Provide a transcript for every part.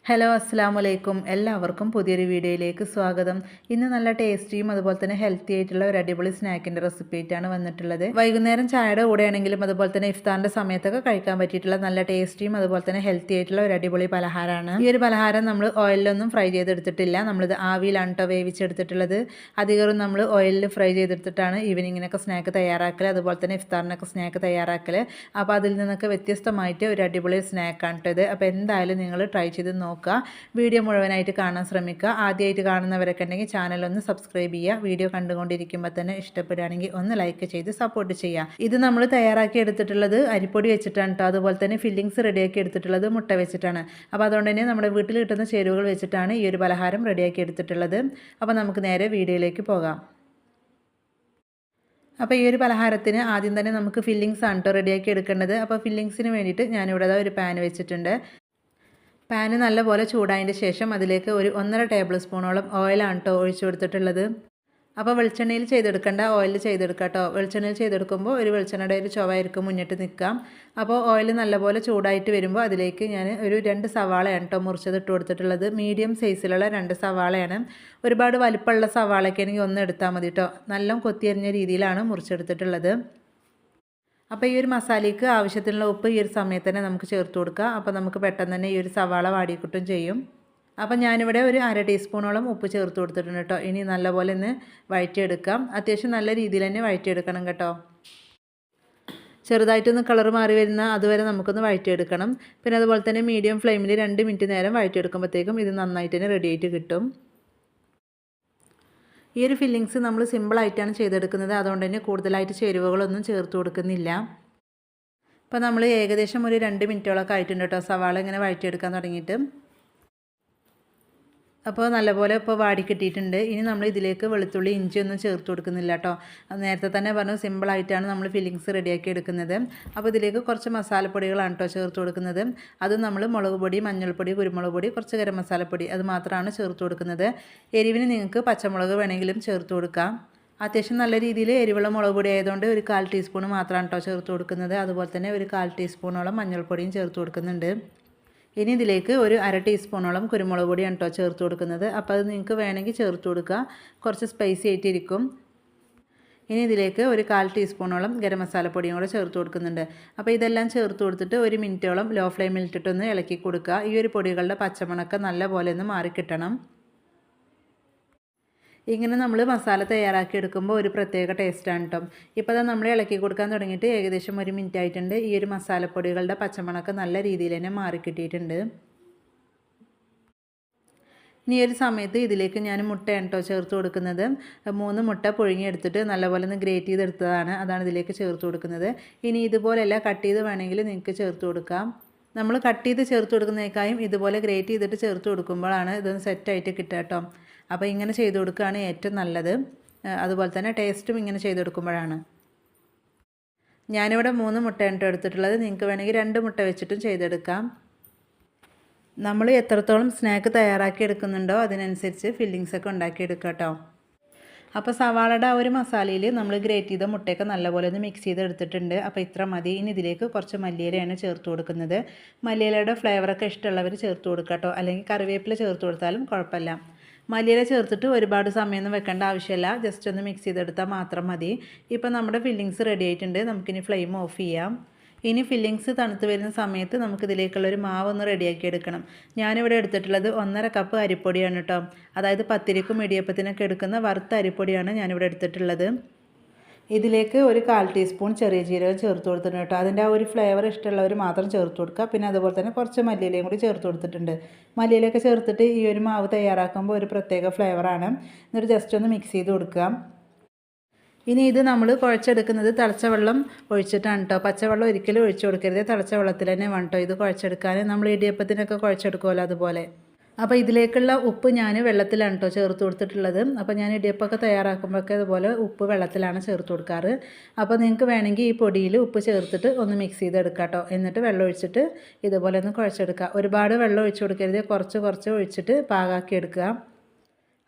Hello അസ്സലാമലൈക്കും എല്ലാവർക്കും പുതിയൊരു വീഡിയോയിലേക്ക് സ്വാഗതം. ഇന്ന് നല്ല ടേസ്റ്റിയും അതുപോലെ തന്നെ ഹെൽത്തി ആയിട്ടുള്ള ഒരു അടിപൊളി സ്നാക്കിൻ്റെ റെസിപ്പി ആയിട്ടാണ് വന്നിട്ടുള്ളത്. വൈകുന്നേരം ചായയുടെ കൂടെയാണെങ്കിലും അതുപോലെ തന്നെ ഇഫ്താറിൻ്റെ സമയത്തൊക്കെ കഴിക്കാൻ പറ്റിയിട്ടുള്ള നല്ല ടേസ്റ്റിയും അതുപോലെ തന്നെ ഹെൽത്തി ആയിട്ടുള്ള ഒരു അടിപൊളി പലഹാരമാണ്. ഈ ഒരു പലഹാരം നമ്മൾ ഓയിലൊന്നും ഫ്രൈ ചെയ്തെടുത്തിട്ടില്ല, നമ്മളിത് ആവിയിലാണ് കേട്ടോ വേവിച്ചെടുത്തിട്ടുള്ളത്. അധികവും നമ്മൾ ഓയിലിൽ ഫ്രൈ ചെയ്തെടുത്തിട്ടാണ് ഈവനിങ്ങിനൊക്കെ സ്നാക്ക് തയ്യാറാക്കൽ, അതുപോലെ തന്നെ ഇഫ്താറിനൊക്കെ സ്നാക്ക് തയ്യാറാക്കൽ. അപ്പോൾ അതിൽ നിന്നൊക്കെ വ്യത്യസ്തമായിട്ട് ഒരു അടിപൊളി സ്നാക്കാണ് കേട്ടോ ഇത്. അപ്പോൾ എന്തായാലും നിങ്ങൾ ട്രൈ ചെയ്ത് നോക്കുക. വീഡിയോ മുഴുവനായിട്ട് കാണാൻ ശ്രമിക്കുക. ആദ്യമായിട്ട് കാണുന്നവരൊക്കെ ഉണ്ടെങ്കിൽ ചാനലൊന്ന് സബ്സ്ക്രൈബ് ചെയ്യുക. വീഡിയോ കണ്ടുകൊണ്ടിരിക്കുമ്പോൾ തന്നെ ഇഷ്ടപ്പെടുകയാണെങ്കിൽ ഒന്ന് ലൈക്ക് ചെയ്ത് സപ്പോർട്ട് ചെയ്യുക. ഇത് നമ്മൾ തയ്യാറാക്കി എടുത്തിട്ടുള്ളത് അരിപ്പൊടി വെച്ചിട്ടാണ് കേട്ടോ. അതുപോലെ തന്നെ ഫില്ലിങ്സ് റെഡിയാക്കി എടുത്തിട്ടുള്ളത് മുട്ട വെച്ചിട്ടാണ്. അപ്പോൾ അതുകൊണ്ട് തന്നെ നമ്മുടെ വീട്ടിൽ കിട്ടുന്ന ചേരുവകൾ വെച്ചിട്ടാണ് ഈ ഒരു പലഹാരം റെഡിയാക്കി എടുത്തിട്ടുള്ളത്. അപ്പോൾ നമുക്ക് നേരെ വീഡിയോയിലേക്ക് പോകാം. അപ്പോൾ ഈ ഒരു പലഹാരത്തിന് ആദ്യം തന്നെ നമുക്ക് ഫില്ലിങ്സ് ആണ് കേട്ടോ റെഡിയാക്കി എടുക്കേണ്ടത്. അപ്പോൾ ഫില്ലിങ്സിന് വേണ്ടിയിട്ട് ഞാനിവിടെ ഒരു പാൻ വെച്ചിട്ടുണ്ട്. പാന് നല്ലപോലെ ചൂടായതിൻ്റെ ശേഷം അതിലേക്ക് ഒരു 1.5 ടേബിൾ സ്പൂണോളം ഓയിലാണ് കേട്ടോ ഒഴിച്ചു കൊടുത്തിട്ടുള്ളത്. അപ്പോൾ വെളിച്ചെണ്ണയിൽ ചെയ്തെടുക്കേണ്ട, ഓയിലിൽ ചെയ്തെടുക്കുക കേട്ടോ. വെളിച്ചെണ്ണയിൽ ചെയ്തെടുക്കുമ്പോൾ ഒരു വെളിച്ചെണ്ണയുടെ ഒരു ചുവയായിരിക്കും മുന്നിട്ട് നിൽക്കാം. അപ്പോൾ ഓയിൽ നല്ലപോലെ ചൂടായിട്ട് വരുമ്പോൾ അതിലേക്ക് ഞാൻ ഒരു 2 സവാളയാണ് കേട്ടോ മുറിച്ചത് ഇട്ട് കൊടുത്തിട്ടുള്ളത്. മീഡിയം സൈസിലുള്ള 2 സവാളയാണ്. ഒരുപാട് വലിപ്പമുള്ള സവാളയൊക്കെ ആണെങ്കിൽ ഒന്ന് എടുത്താൽ മതി കേട്ടോ. നല്ല കൊത്തിയരിഞ്ഞ രീതിയിലാണ് മുറിച്ചെടുത്തിട്ടുള്ളത്. അപ്പോൾ ഈ ഒരു മസാലയ്ക്ക് ആവശ്യത്തിനുള്ള ഉപ്പ് ഈ ഒരു സമയത്ത് തന്നെ നമുക്ക് ചേർത്ത് കൊടുക്കുക. അപ്പോൾ നമുക്ക് പെട്ടെന്ന് തന്നെ ഈ ഒരു സവാള വാടിക്കിട്ടും ചെയ്യും. അപ്പോൾ ഞാനിവിടെ ഒരു 1/2 ടീസ്പൂണോളം ഉപ്പ് ചേർത്ത് കൊടുത്തിട്ടുണ്ട് കേട്ടോ. ഇനി നല്ലപോലെ ഒന്ന് വഴറ്റിയെടുക്കാം. അത്യാവശ്യം നല്ല രീതിയിൽ തന്നെ വഴറ്റിയെടുക്കണം കേട്ടോ. ചെറുതായിട്ടൊന്ന് കളർ മാറി വരുന്ന അതുവരെ നമുക്കൊന്ന് വഴറ്റിയെടുക്കണം. പിന്നെ അതുപോലെ തന്നെ മീഡിയം ഫ്ലെയിമിൽ 2 മിനിറ്റ് നേരം വഴറ്റിയെടുക്കുമ്പോഴത്തേക്കും ഇത് നന്നായിട്ട് തന്നെ റെഡി ആയിട്ട് കിട്ടും. ഈ ഒരു ഫില്ലിങ്സ് നമ്മൾ സിമ്പിളായിട്ടാണ് ചെയ്തെടുക്കുന്നത്. അതുകൊണ്ട് തന്നെ കൂടുതലായിട്ട് ചേരുവകളൊന്നും ചേർത്ത് കൊടുക്കുന്നില്ല. അപ്പോൾ നമ്മൾ ഏകദേശം ഒരു 2 മിനിറ്റോളൊക്കെ ആയിട്ടുണ്ട് കേട്ടോ സവാള ഇങ്ങനെ വഴറ്റിയെടുക്കാൻ തുടങ്ങിയിട്ട്. അപ്പോൾ നല്ലപോലെ ഇപ്പോൾ വാടി കിട്ടിയിട്ടുണ്ട്. ഇനി നമ്മൾ ഇതിലേക്ക് വെളുത്തുള്ളി ഇഞ്ചി ഒന്നും ചേർത്ത് കൊടുക്കുന്നില്ല കേട്ടോ. നേരത്തെ തന്നെ പറഞ്ഞു സിമ്പിളായിട്ടാണ് നമ്മൾ ഫില്ലിങ്സ് റെഡിയാക്കി എടുക്കുന്നത്. അപ്പോൾ ഇതിലേക്ക് കുറച്ച് മസാലപ്പൊടികളാണ് കേട്ടോ ചേർത്ത് കൊടുക്കുന്നത്. അത് നമ്മൾ മുളക് പൊടി, മഞ്ഞൾപ്പൊടി, കുരുമുളക് പൊടി, കുറച്ച് ഗരം മസാലപ്പൊടി അത് മാത്രമാണ് ചേർത്ത് കൊടുക്കുന്നത്. എരിവിന് നിങ്ങൾക്ക് പച്ചമുളക് വേണമെങ്കിലും ചേർത്ത് കൊടുക്കാം. അത്യാവശ്യം നല്ല രീതിയിൽ എരിവുള്ള മുളക് പൊടി ആയതുകൊണ്ട് ഒരു 1/4 ടീസ്പൂൺ മാത്രമാണ് കേട്ടോ ചേർത്ത് കൊടുക്കുന്നത്. അതുപോലെ തന്നെ ഒരു 1/4 ടീസ്പൂണോളം മഞ്ഞൾപ്പൊടിയും ചേർത്ത് കൊടുക്കുന്നുണ്ട്. ഇനി ഇതിലേക്ക് ഒരു 1/2 ടീസ്പൂണോളം കുരുമുളക് പൊടിയാണ് കേട്ടോ ചേർത്ത് കൊടുക്കുന്നത്. അപ്പോൾ അത് നിങ്ങൾക്ക് വേണമെങ്കിൽ ചേർത്ത് കൊടുക്കുക, കുറച്ച് സ്പൈസി ആയിട്ടിരിക്കും. ഇനി ഇതിലേക്ക് ഒരു 1/4 ടീസ്പൂണോളം ഗരം മസാലപ്പൊടിയും കൂടെ ചേർത്ത് കൊടുക്കുന്നുണ്ട്. അപ്പോൾ ഇതെല്ലാം ചേർത്ത് കൊടുത്തിട്ട് 1 മിനിറ്റോളം ലോ ഫ്ലെയിമിൽ ഇട്ടിട്ടൊന്ന് ഇളക്കി കൊടുക്കുക. ഈ ഒരു പൊടികളുടെ പച്ചമണക്കം നല്ല പോലെ ഒന്ന് മാറിക്കിട്ടണം. ഇങ്ങനെ നമ്മൾ മസാല തയ്യാറാക്കി എടുക്കുമ്പോൾ ഒരു പ്രത്യേക ടേസ്റ്റാണ് കേട്ടോ. ഇപ്പോൾ അത് നമ്മൾ ഇളക്കി കൊടുക്കാൻ തുടങ്ങിയിട്ട് ഏകദേശം 1 മിനിറ്റ് ആയിട്ടുണ്ട്. ഈ ഒരു മസാലപ്പൊടികളുടെ പച്ചമണക്കം നല്ല രീതിയിൽ തന്നെ മാറിക്കിട്ടിയിട്ടുണ്ട്. ഇനി ഒരു സമയത്ത് ഇതിലേക്ക് ഞാൻ മുട്ടയാണ് കേട്ടോ ചേർത്ത് കൊടുക്കുന്നത്. 3 മുട്ട പുഴുങ്ങിയെടുത്തിട്ട് നല്ലപോലെ ഒന്ന് ഗ്രേറ്റ് ചെയ്തെടുത്തതാണ്, അതാണ് ഇതിലേക്ക് ചേർത്ത് കൊടുക്കുന്നത്. ഇനി ഇതുപോലെയല്ല കട്ട് ചെയ്ത് വേണമെങ്കിൽ നിങ്ങൾക്ക് ചേർത്ത് കൊടുക്കാം. നമ്മൾ കട്ട് ചെയ്ത് ചേർത്ത് കൊടുക്കുന്നതിനേക്കാളും ഇതുപോലെ ഗ്രേറ്റ് ചെയ്തിട്ട് ചേർത്ത് കൊടുക്കുമ്പോഴാണ് ഇതൊന്ന് സെറ്റായിട്ട് കിട്ടുക കേട്ടോ. അപ്പോൾ ഇങ്ങനെ ചെയ്ത് കൊടുക്കുകയാണ് ഏറ്റവും നല്ലത്. അതുപോലെ തന്നെ ടേസ്റ്റും ഇങ്ങനെ ചെയ്ത് കൊടുക്കുമ്പോഴാണ്. ഞാനിവിടെ 3 മുട്ടയാണ് എടുത്തിട്ടുള്ളത്. നിങ്ങൾക്ക് വേണമെങ്കിൽ 2 മുട്ട വെച്ചിട്ടും ചെയ്തെടുക്കാം. നമ്മൾ എത്രത്തോളം സ്നാക്ക് തയ്യാറാക്കി എടുക്കുന്നുണ്ടോ അതിനനുസരിച്ച് ഫില്ലിങ്സൊക്കെ ഉണ്ടാക്കിയെടുക്കാം കേട്ടോ. അപ്പോൾ സവാളയുടെ ആ ഒരു മസാലയിൽ നമ്മൾ ഗ്രേറ്റ് ചെയ്ത മുട്ടയൊക്കെ നല്ലപോലെ ഒന്ന് മിക്സ് ചെയ്തെടുത്തിട്ടുണ്ട്. അപ്പോൾ ഇത്ര മതി. ഇനി ഇതിലേക്ക് കുറച്ച് മല്ലിയിലയാണ് ചേർത്ത് കൊടുക്കുന്നത്. മല്ലിയിലയുടെ ഫ്ലേവറൊക്കെ ഇഷ്ടമുള്ളവർ ചേർത്ത് കൊടുക്കുക കേട്ടോ. അല്ലെങ്കിൽ കറിവേപ്പില ചേർത്ത് കൊടുത്താലും കുഴപ്പമില്ല. മല്ലിയില ചേർത്തിട്ട് ഒരുപാട് സമയമൊന്നും വെക്കേണ്ട ആവശ്യമില്ല, ജസ്റ്റ് ഒന്ന് മിക്സ് ചെയ്തെടുത്താൽ മാത്രം മതി. ഇപ്പോൾ നമ്മുടെ ഫില്ലിങ്സ് റെഡി ആയിട്ടുണ്ട്. നമുക്കിനി ഫ്ലെയിം ഓഫ് ചെയ്യാം. ഇനി ഫില്ലിങ്സ് തണുത്ത് വരുന്ന സമയത്ത് നമുക്കിതിലേക്കുള്ളൊരു മാവ് ഒന്ന് റെഡിയാക്കി എടുക്കണം. ഞാനിവിടെ എടുത്തിട്ടുള്ളത് 1.5 കപ്പ് അരിപ്പൊടിയാണ് കേട്ടോ. അതായത് പത്തിരിക്കും ഇടിയപ്പത്തിനൊക്കെ എടുക്കുന്ന വറുത്ത അരിപ്പൊടിയാണ് ഞാനിവിടെ എടുത്തിട്ടുള്ളത്. ഇതിലേക്ക് ഒരു 1/4 ടീസ്പൂൺ ചെറിയ ജീരകം ചേർത്ത് കൊടുത്തിട്ടുണ്ട് കേട്ടോ. അതിൻ്റെ ആ ഒരു ഫ്ലേവർ ഇഷ്ടമുള്ളവർ മാത്രം ചേർത്ത് കൊടുക്കുക. പിന്നെ അതുപോലെ തന്നെ കുറച്ച് മല്ലിയിലയും കൂടി ചേർത്ത് കൊടുത്തിട്ടുണ്ട്. മല്ലിയിലൊക്കെ ചേർത്തിട്ട് ഈ ഒരു മാവ് തയ്യാറാക്കുമ്പോൾ ഒരു പ്രത്യേക ഫ്ലേവറാണ്. എന്നിട്ട് ജസ്റ്റ് ഒന്ന് മിക്സ് ചെയ്ത് കൊടുക്കുക. ഇനി ഇത് നമ്മൾ കുഴച്ചെടുക്കുന്നത് തിളച്ച വെള്ളം ഒഴിച്ചിട്ടാണ് കേട്ടോ. പച്ചവെള്ളം ഒരിക്കലും ഒഴിച്ചു കൊടുക്കരുത്, തിളച്ച വെള്ളത്തിൽ തന്നെ വേണം കേട്ടോ ഇത് കുഴച്ചെടുക്കാൻ. നമ്മൾ ഇടിയപ്പത്തിനൊക്കെ കുഴച്ചെടുക്കുമല്ലോ അതുപോലെ. അപ്പോൾ ഇതിലേക്കുള്ള ഉപ്പ് ഞാൻ വെള്ളത്തിലാണ് കേട്ടോ ചേർത്ത് കൊടുത്തിട്ടുള്ളത്. അപ്പോൾ ഞാൻ ഇടിയപ്പമൊക്കെ തയ്യാറാക്കുമ്പോഴൊക്കെ അതുപോലെ ഉപ്പ് വെള്ളത്തിലാണ് ചേർത്ത് കൊടുക്കാറ്. അപ്പോൾ നിങ്ങൾക്ക് വേണമെങ്കിൽ ഈ പൊടിയിൽ ഉപ്പ് ചേർത്തിട്ട് ഒന്ന് മിക്സ് ചെയ്തെടുക്കാം കേട്ടോ. എന്നിട്ട് വെള്ളം ഒഴിച്ചിട്ട് ഇതുപോലെ ഒന്ന് കുഴച്ചെടുക്കുക. ഒരുപാട് വെള്ളം ഒഴിച്ചു കൊടുക്കരുത്, കുറച്ച് ഒഴിച്ചിട്ട് പാകാക്കി എടുക്കുക.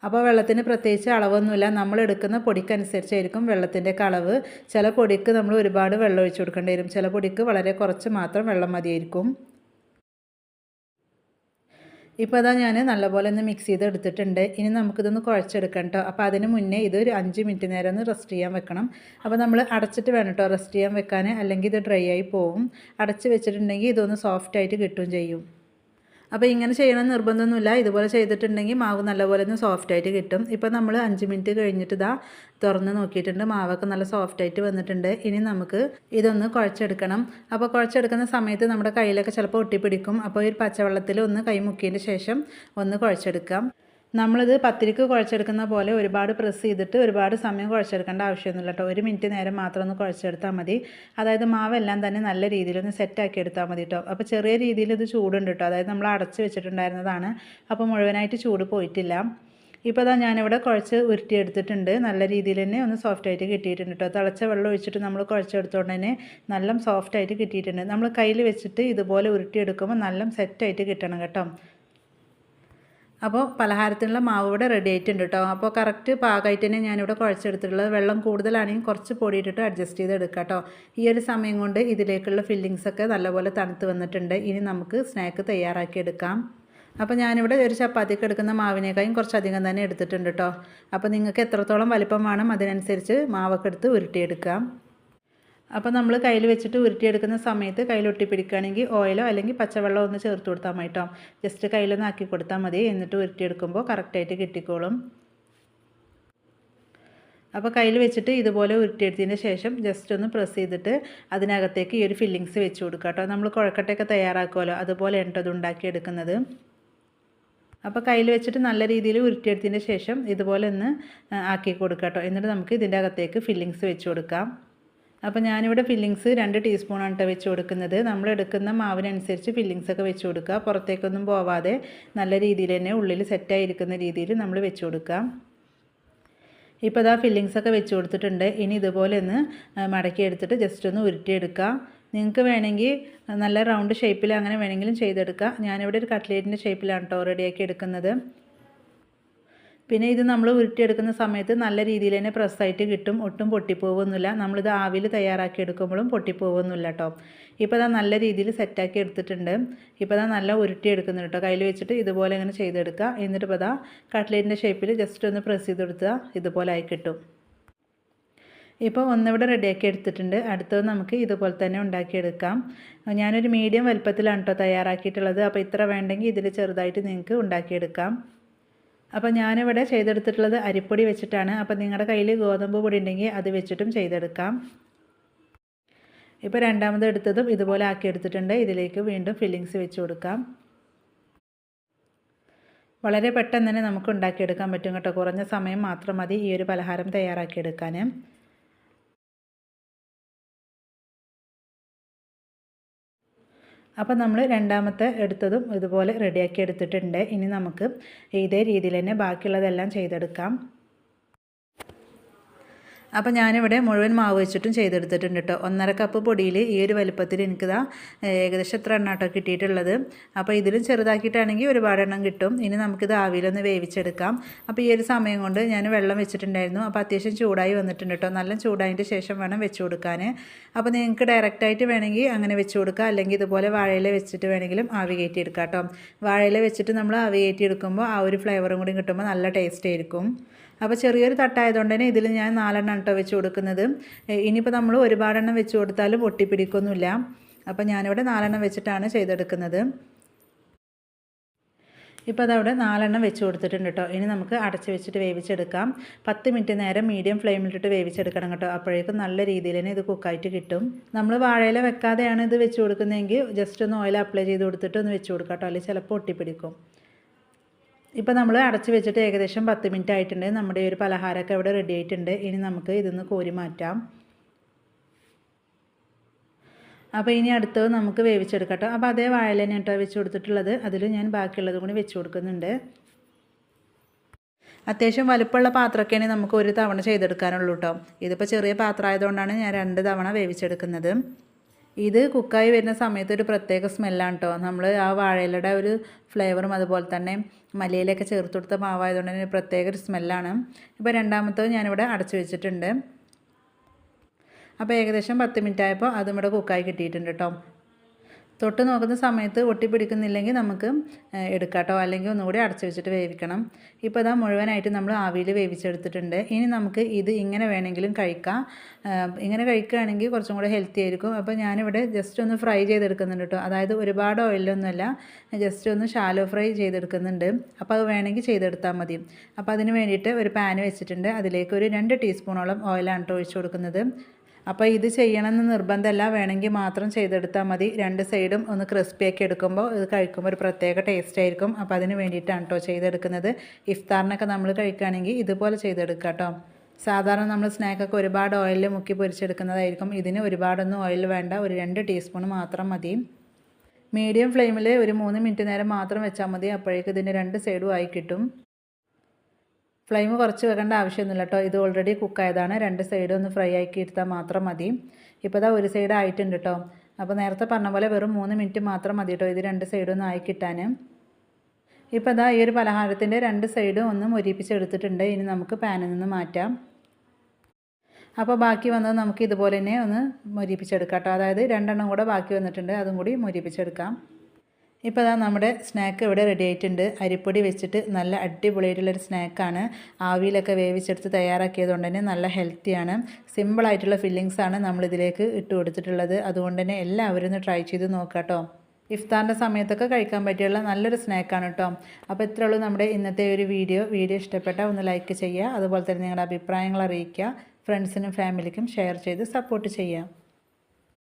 അപ്പോൾ വെള്ളത്തിന് പ്രത്യേകിച്ച് അളവൊന്നുമില്ല, നമ്മൾ എടുക്കുന്ന പൊടിക്കനുസരിച്ചായിരിക്കും വെള്ളത്തിൻ്റെ അളവ്. ചില പൊടിക്ക് നമ്മൾ ഒരുപാട് വെള്ളം ഒഴിച്ചു കൊടുക്കേണ്ടി വരും, ചില പൊടിക്ക് വളരെ കുറച്ച് മാത്രം വെള്ളം മതിയായിരിക്കും. ഇപ്പോൾ അതാ ഞാൻ നല്ലപോലെ ഒന്ന് മിക്സ് ചെയ്തെടുത്തിട്ടുണ്ട്. ഇനി നമുക്കിതൊന്ന് കുഴച്ചെടുക്കാം കേട്ടോ. അപ്പോൾ അതിന് മുന്നേ ഇതൊരു 5 മിനിറ്റ് നേരം ഒന്ന് റെസ്റ്റ് ചെയ്യാൻ വെക്കണം. അപ്പോൾ നമ്മൾ അടച്ചിട്ട് വേണം കേട്ടോ റെസ്റ്റ് ചെയ്യാൻ വെക്കാൻ, അല്ലെങ്കിൽ ഇത് ഡ്രൈ ആയി പോവും. അടച്ച് വെച്ചിട്ടുണ്ടെങ്കിൽ ഇതൊന്ന് സോഫ്റ്റായിട്ട് കിട്ടുകയും ചെയ്യും. അപ്പോൾ ഇങ്ങനെ ചെയ്യണമെന്ന് നിർബന്ധമൊന്നുമില്ല. ഇതുപോലെ ചെയ്തിട്ടുണ്ടെങ്കിൽ മാവ് നല്ലപോലെ ഒന്ന് സോഫ്റ്റായിട്ട് കിട്ടും. ഇപ്പോൾ നമ്മൾ 5 മിനിറ്റ് കഴിഞ്ഞിട്ട് ഇതാ തുറന്ന് നോക്കിയിട്ടുണ്ട്. മാവൊക്കെ നല്ല സോഫ്റ്റായിട്ട് വന്നിട്ടുണ്ട്. ഇനി നമുക്ക് ഇതൊന്ന് കുഴച്ചെടുക്കണം. അപ്പോൾ കുഴച്ചെടുക്കുന്ന സമയത്ത് നമ്മുടെ കയ്യിലൊക്കെ ചിലപ്പോൾ ഒട്ടിപ്പിടിക്കും. അപ്പോൾ ഒരു പച്ചവെള്ളത്തിൽ ഒന്ന് കൈ മുക്കിയതിന് ശേഷം ഒന്ന് കുഴച്ചെടുക്കാം. നമ്മളിത് പത്തിരിക്ക് കുഴച്ചെടുക്കുന്ന പോലെ ഒരുപാട് പ്രസ് ചെയ്തിട്ട് ഒരുപാട് സമയം കുഴച്ചെടുക്കേണ്ട ആവശ്യമൊന്നുമില്ല കേട്ടോ. 1 മിനിറ്റ് നേരം മാത്രം ഒന്ന് കുഴച്ചെടുത്താൽ മതി. അതായത് മാവെല്ലാം തന്നെ നല്ല രീതിയിലൊന്ന് സെറ്റാക്കി എടുത്താൽ മതി കേട്ടോ. അപ്പോൾ ചെറിയ രീതിയിൽ ഇത് ചൂടുണ്ട് കേട്ടോ. അതായത് നമ്മൾ അടച്ച് വെച്ചിട്ടുണ്ടായിരുന്നതാണ്. അപ്പോൾ മുഴുവനായിട്ട് ചൂട് പോയിട്ടില്ല. ഇപ്പോൾ അതാ ഞാനിവിടെ കുഴച്ച് ഉരുട്ടിയെടുത്തിട്ടുണ്ട്. നല്ല രീതിയിൽ തന്നെ ഒന്ന് സോഫ്റ്റായിട്ട് കിട്ടിയിട്ടുണ്ട് കേട്ടോ. തിളച്ച വെള്ളം ഒഴിച്ചിട്ട് നമ്മൾ കുഴച്ചെടുത്തുകൊണ്ട് തന്നെ നല്ല സോഫ്റ്റായിട്ട് കിട്ടിയിട്ടുണ്ട്. നമ്മൾ കയ്യിൽ വെച്ചിട്ട് ഇതുപോലെ ഉരുട്ടിയെടുക്കുമ്പോൾ നല്ല സെറ്റായിട്ട് കിട്ടണം കേട്ടോ. അപ്പോൾ പലഹാരത്തിനുള്ള മാവ് ഇവിടെ റെഡി ആയിട്ടുണ്ട് കേട്ടോ. അപ്പോൾ കറക്റ്റ് പാകമായിട്ട് തന്നെ ഞാനിവിടെ കുഴച്ചെടുത്തിട്ടുള്ളത്. വെള്ളം കൂടുതലാണെങ്കിൽ കുറച്ച് പൊടി ഇട്ടിട്ട് അഡ്ജസ്റ്റ് ചെയ്തെടുക്കാം കേട്ടോ. ഈ ഒരു സമയം കൊണ്ട് ഇതിലേക്കുള്ള ഫില്ലിങ്സൊക്കെ നല്ലപോലെ തണുത്ത് വന്നിട്ടുണ്ട്. ഇനി നമുക്ക് സ്നാക്ക് തയ്യാറാക്കി എടുക്കാം. അപ്പോൾ ഞാനിവിടെ ഒരു ചപ്പാത്തിക്ക് എടുക്കുന്ന മാവിനേക്കാളും കുറച്ചധികം തന്നെ എടുത്തിട്ടുണ്ട് കേട്ടോ. അപ്പോൾ നിങ്ങൾക്ക് എത്രത്തോളം വലിപ്പം വേണം അതിനനുസരിച്ച് മാവൊക്കെ എടുത്ത് ഉരുട്ടിയെടുക്കാം. അപ്പോൾ നമ്മൾ കയ്യിൽ വെച്ചിട്ട് ഉരുട്ടിയെടുക്കുന്ന സമയത്ത് കയ്യിൽ ഒട്ടിപ്പിടിക്കുകയാണെങ്കിൽ ഓയിലോ അല്ലെങ്കിൽ പച്ചവെള്ളമോ ഒന്ന് ചേർത്ത് കൊടുത്താൽ മതി കേട്ടോ. ജസ്റ്റ് കയ്യിലൊന്ന് ആക്കി കൊടുത്താൽ മതി. എന്നിട്ട് ഉരുട്ടിയെടുക്കുമ്പോൾ കറക്റ്റായിട്ട് കിട്ടിക്കോളും. അപ്പോൾ കയ്യിൽ വെച്ചിട്ട് ഇതുപോലെ ഉരുട്ടിയെടുത്തതിന് ശേഷം ജസ്റ്റ് ഒന്ന് പ്രസ് ചെയ്തിട്ട് അതിനകത്തേക്ക് ഈ ഒരു ഫില്ലിങ്സ് വെച്ച് കൊടുക്കുക കേട്ടോ. നമ്മൾ കുഴക്കട്ടയൊക്കെ തയ്യാറാക്കുമല്ലോ, അതുപോലെയാണ് കേട്ടോ ഇത് ഉണ്ടാക്കിയെടുക്കുന്നത്. അപ്പോൾ കയ്യിൽ വെച്ചിട്ട് നല്ല രീതിയിൽ ഉരുട്ടിയെടുത്തതിന് ശേഷം ഇതുപോലെ ഒന്ന് ആക്കി കൊടുക്കുക കേട്ടോ. എന്നിട്ട് നമുക്ക് ഇതിൻ്റെ അകത്തേക്ക് ഫില്ലിങ്സ് വെച്ച് കൊടുക്കാം. അപ്പോൾ ഞാനിവിടെ ഫില്ലിങ്സ് 2 ടീസ്പൂണാണ് കേട്ടോ വെച്ച് കൊടുക്കുന്നത്. നമ്മൾ എടുക്കുന്ന മാവിനനുസരിച്ച് ഫില്ലിങ്സൊക്കെ വെച്ച് കൊടുക്കുക. പുറത്തേക്കൊന്നും പോവാതെ നല്ല രീതിയിൽ തന്നെ ഉള്ളിൽ സെറ്റായിരിക്കുന്ന രീതിയിൽ നമ്മൾ വെച്ച് കൊടുക്കാം. ഇപ്പോൾ ഇതാ ഫില്ലിങ്സൊക്കെ വെച്ച് കൊടുത്തിട്ടുണ്ട്. ഇനി ഇതുപോലെ ഒന്ന് മടക്കി എടുത്തിട്ട് ജസ്റ്റ് ഒന്ന് ഉരുട്ടിയെടുക്കാം. നിങ്ങൾക്ക് വേണമെങ്കിൽ നല്ല റൗണ്ട് ഷേപ്പിൽ അങ്ങനെ വേണമെങ്കിലും ചെയ്തെടുക്കാം. ഞാനിവിടെ ഒരു കട്ട്ലേറ്റിൻ്റെ ഷേപ്പിലാണ് കേട്ടോ റെഡിയാക്കി എടുക്കുന്നത്. പിന്നെ ഇത് നമ്മൾ ഉരുട്ടിയെടുക്കുന്ന സമയത്ത് നല്ല രീതിയിൽ തന്നെ പ്രസ്സായിട്ട് കിട്ടും. ഒട്ടും പൊട്ടിപ്പോകുന്നില്ല. നമ്മളിത് ആവിയിൽ തയ്യാറാക്കി എടുക്കുമ്പോഴും പൊട്ടിപ്പോകുന്നില്ല കേട്ടോ. ഇപ്പോൾ ഇതാ നല്ല രീതിയിൽ സെറ്റാക്കി എടുത്തിട്ടുണ്ട്. ഇപ്പോൾ ഇതാ നല്ല ഉരുട്ടിയെടുക്കുന്നുണ്ട് കേട്ടോ. കയ്യിൽ വെച്ചിട്ട് ഇതുപോലെ ഇങ്ങനെ ചെയ്തെടുക്കുക. എന്നിട്ട് ഇപ്പോൾ ഇതാ കട്ട്ലേറ്റിൻ്റെ ഷേപ്പിൽ ജസ്റ്റ് ഒന്ന് പ്രസ് ചെയ്ത് കൊടുത്താൽ ഇതുപോലെ ആയി കിട്ടും. ഇപ്പോൾ ഒന്നിവിടെ റെഡിയാക്കി എടുത്തിട്ടുണ്ട്. അടുത്തത് നമുക്ക് ഇതുപോലെ തന്നെ ഉണ്ടാക്കിയെടുക്കാം. ഞാനൊരു മീഡിയം വലുപ്പത്തിലാണ് കേട്ടോ തയ്യാറാക്കിയിട്ടുള്ളത്. അപ്പോൾ ഇത്ര വേണ്ടെങ്കിൽ ഇതിൽ ചെറുതായിട്ട് നിങ്ങൾക്ക് ഉണ്ടാക്കിയെടുക്കാം. അപ്പോൾ ഞാനിവിടെ ചെയ്തെടുത്തിട്ടുള്ളത് അരിപ്പൊടി വെച്ചിട്ടാണ്. അപ്പോൾ നിങ്ങളുടെ കയ്യിൽ ഗോതമ്പ് പൊടി ഉണ്ടെങ്കിൽ അത് വെച്ചിട്ടും ചെയ്തെടുക്കാം. ഇപ്പോൾ രണ്ടാമത് എടുത്തതും ഇതുപോലെ ആക്കി എടുത്തിട്ടുണ്ട്. ഇതിലേക്ക് വീണ്ടും ഫില്ലിങ്സ് വെച്ച് കൊടുക്കാം. വളരെ പെട്ടെന്ന് തന്നെ നമുക്ക് ഉണ്ടാക്കിയെടുക്കാൻ പറ്റും കേട്ടോ. കുറഞ്ഞ സമയം മാത്രം മതി ഈ ഒരു പലഹാരം തയ്യാറാക്കിയെടുക്കാൻ. അപ്പോൾ നമ്മൾ രണ്ടാമത്തെ എടുത്തതും ഇതുപോലെ റെഡിയാക്കി എടുത്തിട്ടുണ്ട്. ഇനി നമുക്ക് ഇതേ രീതിയിൽ തന്നെ ബാക്കിയുള്ളതെല്ലാം ചെയ്തെടുക്കാം. അപ്പോൾ ഞാനിവിടെ മുഴുവൻ മാവ് വെച്ചിട്ടും ചെയ്തെടുത്തിട്ടുണ്ട് കേട്ടോ. 1.5 കപ്പ് പൊടിയിൽ ഈ ഒരു വലുപ്പത്തിൽ എനിക്കിതാ ഏകദേശം എത്ര എണ്ണം കേട്ടോ കിട്ടിയിട്ടുള്ളത്. അപ്പോൾ ഇതിലും ചെറുതാക്കിയിട്ടാണെങ്കിൽ ഒരുപാട് എണ്ണം കിട്ടും. ഇനി നമുക്കിത് ആവിയിലൊന്ന് വേവിച്ചെടുക്കാം. അപ്പോൾ ഈ ഒരു സമയം കൊണ്ട് ഞാൻ വെള്ളം വെച്ചിട്ടുണ്ടായിരുന്നു. അപ്പോൾ അത്യാവശ്യം ചൂടായി വന്നിട്ടുണ്ട് കേട്ടോ. നല്ല ചൂടായതിൻ്റെ ശേഷം വേണം വെച്ച് കൊടുക്കാൻ. അപ്പോൾ നിങ്ങൾക്ക് ഡയറക്റ്റായിട്ട് വേണമെങ്കിൽ അങ്ങനെ വെച്ച് കൊടുക്കുക, അല്ലെങ്കിൽ ഇതുപോലെ വാഴയില വെച്ചിട്ട് വേണമെങ്കിലും ആവി കയറ്റി എടുക്കാം കേട്ടോ. വാഴയില വെച്ചിട്ട് നമ്മൾ ആവി കയറ്റി എടുക്കുമ്പോൾ ആ ഒരു ഫ്ലേവറും കൂടി കിട്ടുമ്പോൾ നല്ല ടേസ്റ്റ് ആയിരിക്കും. അപ്പോൾ ചെറിയൊരു തട്ടായതുകൊണ്ട് തന്നെ ഇതിൽ ഞാൻ 4 എണ്ണം കേട്ടോ വെച്ച് കൊടുക്കുന്നത്. ഇനിയിപ്പോൾ നമ്മൾ ഒരുപാടെണ്ണം വെച്ച് കൊടുത്താലും ഒട്ടിപ്പിടിക്കൊന്നുമില്ല. അപ്പോൾ ഞാനിവിടെ 4 എണ്ണം വെച്ചിട്ടാണ് ചെയ്തെടുക്കുന്നത്. ഇപ്പോൾ അതവിടെ 4 എണ്ണം വെച്ച് കൊടുത്തിട്ടുണ്ട് കേട്ടോ. ഇനി നമുക്ക് അടച്ച് വെച്ചിട്ട് വേവിച്ചെടുക്കാം. 10 മിനിറ്റ് നേരം മീഡിയം ഫ്ലെയിമിലിട്ട് വേവിച്ചെടുക്കണം കേട്ടോ. അപ്പോഴേക്കും നല്ല രീതിയിൽ തന്നെ ഇത് കുക്കായിട്ട് കിട്ടും. നമ്മൾ വാഴയില വെക്കാതെയാണ് ഇത് വെച്ച് കൊടുക്കുന്നതെങ്കിൽ ജസ്റ്റ് ഒന്ന് ഓയിൽ അപ്ലൈ ചെയ്ത് കൊടുത്തിട്ട് ഒന്ന് വെച്ച് കൊടുക്കാം കേട്ടോ, അല്ലെങ്കിൽ ചിലപ്പോൾ ഒട്ടിപ്പിടിക്കും. ഇപ്പോൾ നമ്മൾ അടച്ച് വെച്ചിട്ട് ഏകദേശം 10 മിനിറ്റ് ആയിട്ടുണ്ട്. നമ്മുടെ ഈ ഒരു പലഹാരമൊക്കെ ഇവിടെ റെഡി ആയിട്ടുണ്ട്. ഇനി നമുക്ക് ഇതൊന്ന് കോരി മാറ്റാം. അപ്പോൾ ഇനി അടുത്തത് നമുക്ക് വേവിച്ചെടുക്കാം കേട്ടോ. അപ്പോൾ അതേ വാഴയില തന്നെ കേട്ടോ വെച്ച് കൊടുത്തിട്ടുള്ളത്. അതിൽ ഞാൻ ബാക്കിയുള്ളതും കൂടി വെച്ച് കൊടുക്കുന്നുണ്ട്. അത്യാവശ്യം വലുപ്പമുള്ള പാത്രമൊക്കെയാണെങ്കിൽ നമുക്ക് ഒരു തവണ ചെയ്തെടുക്കാനുള്ളൂ കേട്ടോ. ഇതിപ്പോൾ ചെറിയ പാത്രം ആയതുകൊണ്ടാണ് ഞാൻ 2 തവണ വേവിച്ചെടുക്കുന്നത്. ഇത് കുക്കായി വരുന്ന സമയത്ത് ഒരു പ്രത്യേക സ്മെല്ലാണ് കേട്ടോ. നമ്മൾ ആ വാഴയിലയുടെ ഒരു ഫ്ലേവറും അതുപോലെ തന്നെ മല്ലിയിലൊക്കെ ചേർത്ത് കൊടുത്ത മാവായതുകൊണ്ട് തന്നെ പ്രത്യേക ഒരു സ്മെല്ലാണ്. ഇപ്പോൾ രണ്ടാമത്തത് ഞാനിവിടെ അടച്ചു വെച്ചിട്ടുണ്ട്. അപ്പോൾ ഏകദേശം 10 മിനിറ്റ് ആയപ്പോൾ അതും ഇവിടെ കുക്കായി കിട്ടിയിട്ടുണ്ട് കേട്ടോ. തൊട്ട് നോക്കുന്ന സമയത്ത് ഒട്ടിപ്പിടിക്കുന്നില്ലെങ്കിൽ നമുക്ക് എടുക്കാം കേട്ടോ, അല്ലെങ്കിൽ ഒന്നുകൂടി അടച്ചു വെച്ചിട്ട് വേവിക്കണം. ഇപ്പോൾ ഇതാ മുഴുവനായിട്ട് നമ്മൾ ആവിയിൽ വേവിച്ചെടുത്തിട്ടുണ്ട്. ഇനി നമുക്ക് ഇത് ഇങ്ങനെ വേണമെങ്കിലും കഴിക്കാം. ഇങ്ങനെ കഴിക്കുകയാണെങ്കിൽ കുറച്ചും കൂടെ ഹെൽത്തി ആയിരിക്കും. അപ്പോൾ ഞാനിവിടെ ജസ്റ്റ് ഒന്ന് ഫ്രൈ ചെയ്തെടുക്കുന്നുണ്ട് കേട്ടോ, അതായത് ഒരുപാട് ഓയിലൊന്നുമല്ല, ജസ്റ്റ് ഒന്ന് ഷാലോ ഫ്രൈ ചെയ്തെടുക്കുന്നുണ്ട്. അപ്പോൾ അത് വേണമെങ്കിൽ ചെയ്തെടുത്താൽ മതി. അപ്പോൾ അതിന് വേണ്ടിയിട്ട് ഒരു പാൻ വെച്ചിട്ടുണ്ട്, അതിലേക്ക് ഒരു 2 ടീസ്പൂണോളം ഓയിലാണ് കേട്ടോ ഒഴിച്ച് കൊടുക്കുന്നത്. അപ്പോൾ ഇത് ചെയ്യണമെന്ന് നിർബന്ധമല്ല, വേണമെങ്കിൽ മാത്രം ചെയ്തെടുത്താൽ മതി. 2 സൈഡും ഒന്ന് ക്രിസ്പിയാക്കി എടുക്കുമ്പോൾ ഇത് കഴിക്കുമ്പോൾ ഒരു പ്രത്യേക ടേസ്റ്റ് ആയിരിക്കും. അപ്പോൾ അതിന് വേണ്ടിയിട്ടാണ് കേട്ടോ ചെയ്തെടുക്കുന്നത്. ഇഫ്താറിനൊക്കെ നമ്മൾ കഴിക്കുകയാണെങ്കിൽ ഇതുപോലെ ചെയ്തെടുക്കുക കേട്ടോ. സാധാരണ നമ്മൾ സ്നാക്കൊക്കെ ഒരുപാട് ഓയിലിൽ മുക്കി പൊരിച്ചെടുക്കുന്നതായിരിക്കും. ഇതിന് ഒരുപാടൊന്നും ഓയിൽ വേണ്ട, ഒരു 2 ടീസ്പൂൺ മാത്രം മതി. മീഡിയം ഫ്ലെയിമിൽ ഒരു 3 മിനിറ്റ് നേരം മാത്രം വെച്ചാൽ മതി. അപ്പോഴേക്കും ഇതിൻ്റെ 2 സൈഡും ആയി കിട്ടും. ഫ്ലെയിം കുറച്ച് വെക്കേണ്ട ആവശ്യമൊന്നുമില്ല കേട്ടോ, ഇത് ഓൾറെഡി കുക്കായതാണ്. 2 സൈഡും ഒന്ന് ഫ്രൈ ആക്കി എടുത്താൽ മാത്രം മതി. ഇപ്പോൾ ഇതാ ഒരു സൈഡ് ആയിട്ടുണ്ട് കേട്ടോ. അപ്പോൾ നേരത്തെ പറഞ്ഞ പോലെ വെറും 3 മിനിറ്റ് മാത്രം മതി കേട്ടോ ഇത് 2 സൈഡും ഒന്ന് ആയി കിട്ടാൻ. ഇപ്പോൾ ഇതാ ഈ ഒരു പലഹാരത്തിൻ്റെ 2 സൈഡും ഒന്ന് മൊരിപ്പിച്ചെടുത്തിട്ടുണ്ട്. ഇനി നമുക്ക് പാനിൽ നിന്ന് മാറ്റാം. അപ്പോൾ ബാക്കി വന്നത് നമുക്ക് ഇതുപോലെ തന്നെ ഒന്ന് മൊരിപ്പിച്ചെടുക്കാം കേട്ടോ, അതായത് 2 എണ്ണം കൂടെ ബാക്കി വന്നിട്ടുണ്ട്, അതും കൂടി മൊരിപ്പിച്ചെടുക്കാം. ഇപ്പോൾ അതാ നമ്മുടെ സ്നാക്ക് ഇവിടെ റെഡി ആയിട്ടുണ്ട്. അരിപ്പൊടി വെച്ചിട്ട് നല്ല അടിപൊളിയായിട്ടുള്ളൊരു സ്നാക്കാണ്. ആവിയിലൊക്കെ വേവിച്ചെടുത്ത് തയ്യാറാക്കിയതുകൊണ്ട് തന്നെ നല്ല ഹെൽത്തിയാണ്. സിമ്പിളായിട്ടുള്ള ഫില്ലിങ്സാണ് നമ്മളിതിലേക്ക് ഇട്ട് കൊടുത്തിട്ടുള്ളത്. അതുകൊണ്ട് തന്നെ എല്ലാവരും ഒന്ന് ട്രൈ ചെയ്ത് നോക്കാം കേട്ടോ. ഇഫ്താറിൻ്റെ സമയത്തൊക്കെ കഴിക്കാൻ പറ്റിയുള്ള നല്ലൊരു സ്നാക്കാണ് കേട്ടോ. അപ്പോൾ ഇത്രയേ ഉള്ളൂ നമ്മുടെ ഇന്നത്തെ ഒരു വീഡിയോ ഇഷ്ടപ്പെട്ടാൽ ഒന്ന് ലൈക്ക് ചെയ്യുക. അതുപോലെ തന്നെ നിങ്ങളുടെ അഭിപ്രായങ്ങൾ അറിയിക്കുക. ഫ്രണ്ട്സിനും ഫാമിലിക്കും ഷെയർ ചെയ്ത് സപ്പോർട്ട് ചെയ്യുക.